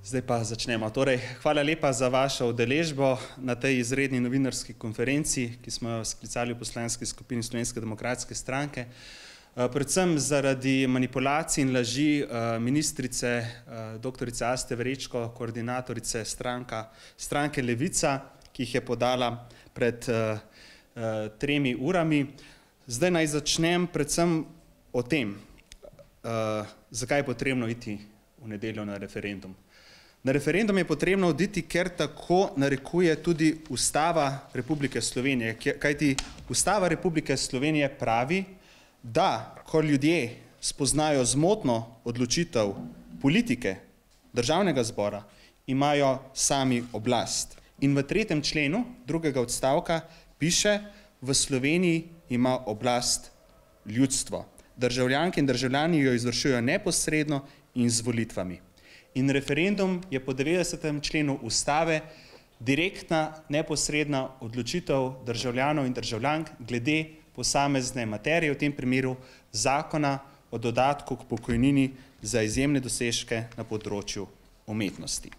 Zdaj pa začnemo. Torej, hvala lepa za vašo udeležbo na tej izredni novinarski konferenci, ki smo jo sklicali v poslanski skupini Slovenske demokratske stranke. Predvsem zaradi manipulacij in laži ministrice doktorice Aste Vrečko, koordinatorice stranke Levica, ki jih je podala pred 3 urami. Zdaj naj začnem predvsem o tem, zakaj je potrebno iti v nedeljo na referendum. Na referendum je potrebno oditi, ker tako narekuje tudi Ustava Republike Slovenije, kajti Ustava Republike Slovenije pravi, da ko ljudje spoznajo zmotno odločitev politike Državnega zbora, imajo sami oblast. In v 3. členu 2. odstavka piše, v Sloveniji ima oblast ljudstvo. Državljanke in državljani jo izvršujejo neposredno in z volitvami. In referendum je po 90. členu Ustave direktna, neposredna odločitev državljanov in državljank glede posamezne materije, v tem primeru zakona o dodatku k pokojnini za izjemne dosežke na področju umetnosti.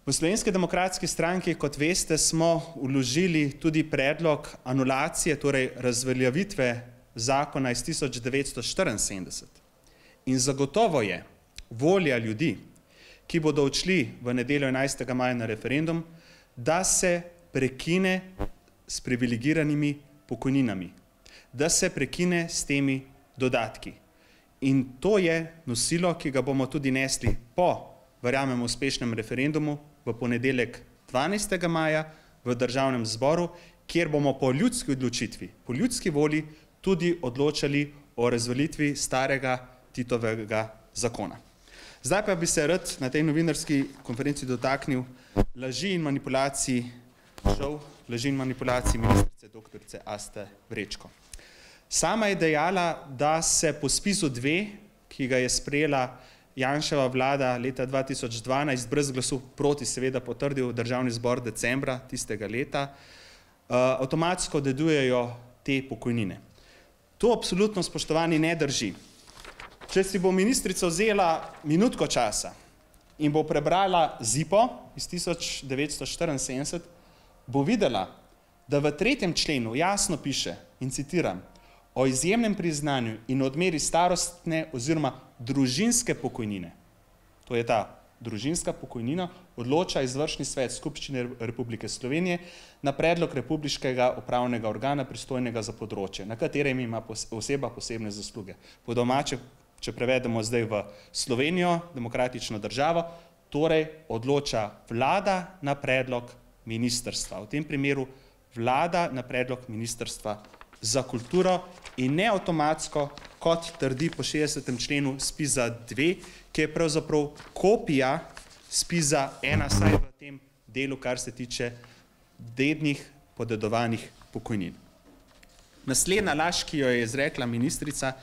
V Slovenski demokratski stranki, kot veste, smo vložili tudi predlog anulacije, torej razveljavitve zakona iz 1974. In zagotovo je volja ljudi, ki bodo odšli v nedeljo 11. maja na referendum, da se prekine s privilegiranimi pokojninami, da se prekine s temi dodatki. In to je nosilo, ki ga bomo tudi nesli po, verjamem, uspešnem referendumu v ponedeljek 12. maja v Državnem zboru, kjer bomo po ljudski odločitvi, po ljudski volji tudi odločali o razveljavitvi starega Titovega zakona. Zdaj pa bi se rad na tej novinarski konferenci dotaknil laži in manipulacij, ministrice doktorice Aste Vrečko. Sama je dejala, da se po spisu 2, ki ga je sprejela Janševa vlada leta 2012, brez glasu proti seveda potrdil Državni zbor decembra tistega leta, avtomatsko dedujejo te pokojnine. To absolutno, spoštovani, ne drži. Če si bo ministrica vzela minutko časa in bo prebrala ZIPO iz 1974, bo videla, da v 3. členu jasno piše, in citiram, o izjemnem priznanju in odmeri starostne oziroma družinske pokojnine. To je ta družinska pokojnina, odloča izvršni svet Skupščine Republike Slovenije na predlog republiškega upravnega organa pristojnega za področje, na katerem ima oseba posebne zasluge. Po domače, če prevedemo zdaj v Slovenijo, demokratično državo, torej odloča vlada na predlog ministrstva. V tem primeru vlada na predlog ministrstva za kulturo in ne avtomatsko, kot trdi po 60. členu SPIZ-2, ki je pravzaprav kopija SPIZ-1, saj v tem delu, kar se tiče dednih podedovanih pokojnin. Naslednja laž, ki jo je izrekla ministrica,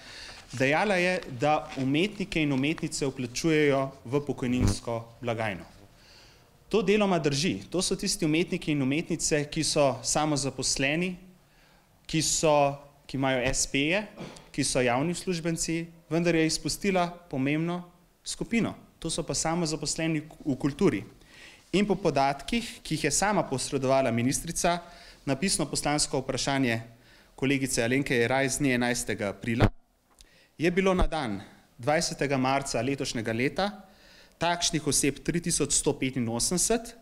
dejala je, da umetnike in umetnice vplačujejo v pokojninsko blagajno. To deloma drži. To so tisti umetniki in umetnice, ki so samozaposleni, ki imajo SP-je, ki so javni uslužbenci, vendar je izpustila pomembno skupino. To so pa samozaposleni v kulturi. In po podatkih, ki jih je sama posredovala ministrica, na pisno poslansko vprašanje kolegice Alenke Jeraj z dne 11. aprila, je bilo na dan 20. marca letošnjega leta takšnih oseb 3185,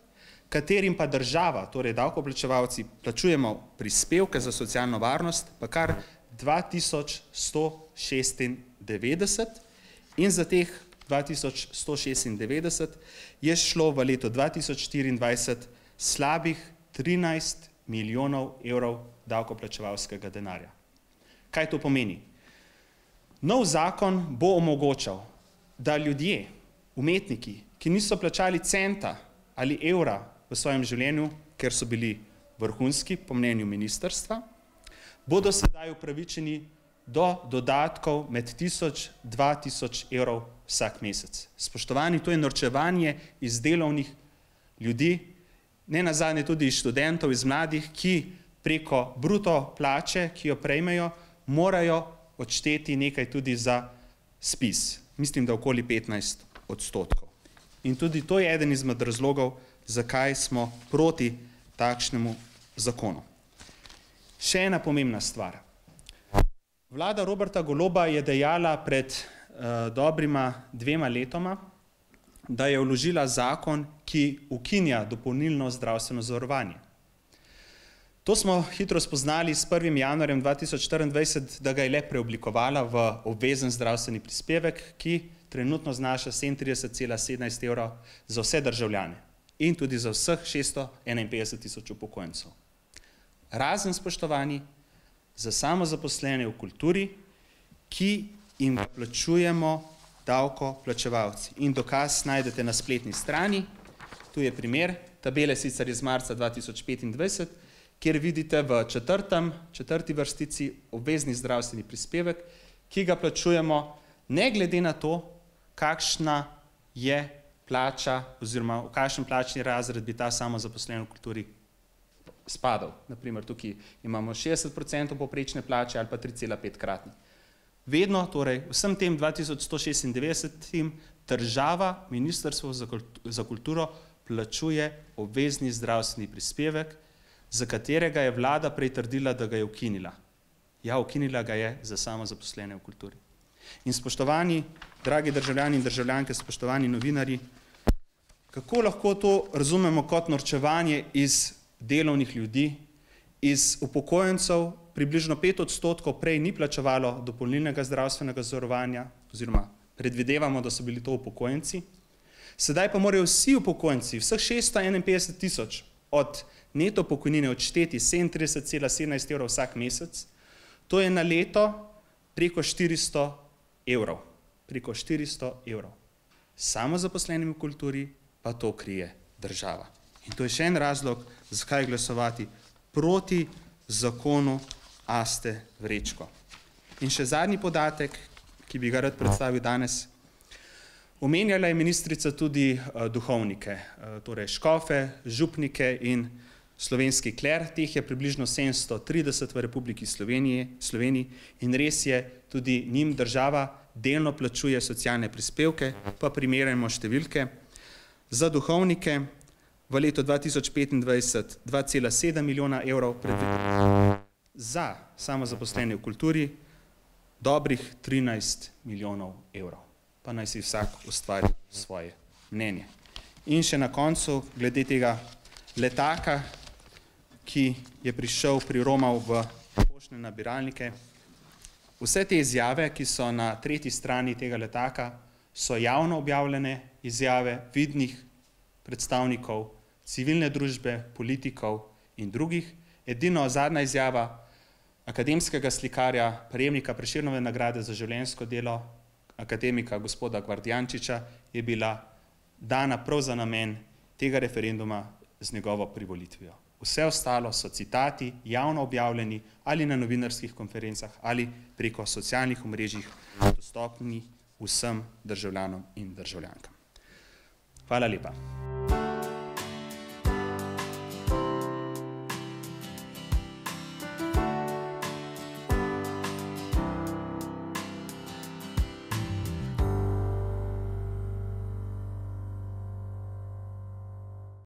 katerim pa država, torej davkoplačevalci, plačujemo prispevke za socialno varnost, pa kar 2196 in za teh 2196 je šlo v letu 2024 slabih 13 milijonov evrov davkoplačevalskega denarja. Kaj to pomeni? Nov zakon bo omogočal, da ljudje, umetniki, ki niso plačali centa ali evra v svojem življenju, ker so bili vrhunski, po mnenju ministrstva, bodo sedaj upravičeni do dodatkov med 1000–2000 evrov vsak mesec. Spoštovani, to je norčevanje iz delovnih ljudi, ne nazadnje tudi iz študentov, iz mladih, ki preko bruto plače, ki jo prejmejo, morajo odšteti nekaj tudi za SPIZ. Mislim, da okoli 15%. In tudi to je eden izmed razlogov, zakaj smo proti takšnemu zakonu. Še ena pomembna stvar. Vlada Roberta Goloba je dejala pred dobrima 2 letoma, da je vložila zakon, ki ukinja dopolnilno zdravstveno zavarovanje. To smo hitro spoznali s 1. januarjem 2024, da ga je le preoblikovala v obvezen zdravstveni prispevek, ki trenutno znaša 37,17 evrov za vse državljane in tudi za vseh 651 tisoč upokojencev. Razen, spoštovani, za samozaposlene v kulturi, ki jim plačujemo davkoplačevalci. In dokaz najdete na spletni strani. Tu je primer, tabele sicer iz marca 2025, kjer vidite v četrti vrstici obvezni zdravstveni prispevek, ki ga plačujemo ne glede na to, kakšna je plača oziroma v kakšen plačni razred bi ta samozaposlen v kulturi spadal. Naprimer, tukaj imamo 60% povprečne plače ali pa 3,5-kratni. Vedno, torej vsem tem 2196 država, Ministrstvo za kulturo plačuje obvezni zdravstveni prispevek, za katerega je vlada prej trdila, da ga je ukinila. Ja, ukinila ga je za samozaposlene v kulturi. In spoštovani, dragi državljani in državljanke, spoštovani novinarji, kako lahko to razumemo kot norčevanje iz delovnih ljudi, iz upokojencev? Približno 5% prej ni plačevalo dopolnilnega zdravstvenega zavarovanja, oziroma predvidevamo, da so bili to upokojenci. Sedaj pa morajo vsi upokojenci, vseh 651 tisoč od neto pokojnine odšteti 37,17 evrov vsak mesec, to je na leto preko 400 evrov. Preko 400 evrov. Samozaposlenim v kulturi pa to krije država. In to je še en razlog, zakaj glasovati proti zakonu Aste Vrečko. In še zadnji podatek, ki bi ga rad predstavil danes. Omenjala je ministrica tudi duhovnike, torej škofe, župnike in slovenski kler. Teh je približno 730 v Republiki Sloveniji in res je, tudi njim država delno plačuje socialne prispevke, pa primerjamo številke. Za duhovnike v letu 2025 2,7 milijona evrov, za samozaposlene v kulturi dobrih 13 milijonov evrov. Pa naj si vsak ustvari svoje mnenje. In še na koncu, glede tega letaka, ki je prišel, priromal v poštne nabiralnike. Vse te izjave, ki so na tretji strani tega letaka, so javno objavljene izjave vidnih predstavnikov civilne družbe, politikov in drugih. Edino zadnja izjava akademskega slikarja, prejemnika Prešernove nagrade za življenjsko delo, akademika gospoda Gvardjančiča, je bila dana prav za namen tega referenduma z njegovo privolitvijo. Vse ostalo so citati javno objavljeni ali na novinarskih konferencah ali preko socialnih omrežjih dostopni vsem državljanom in državljankam. Hvala lepa.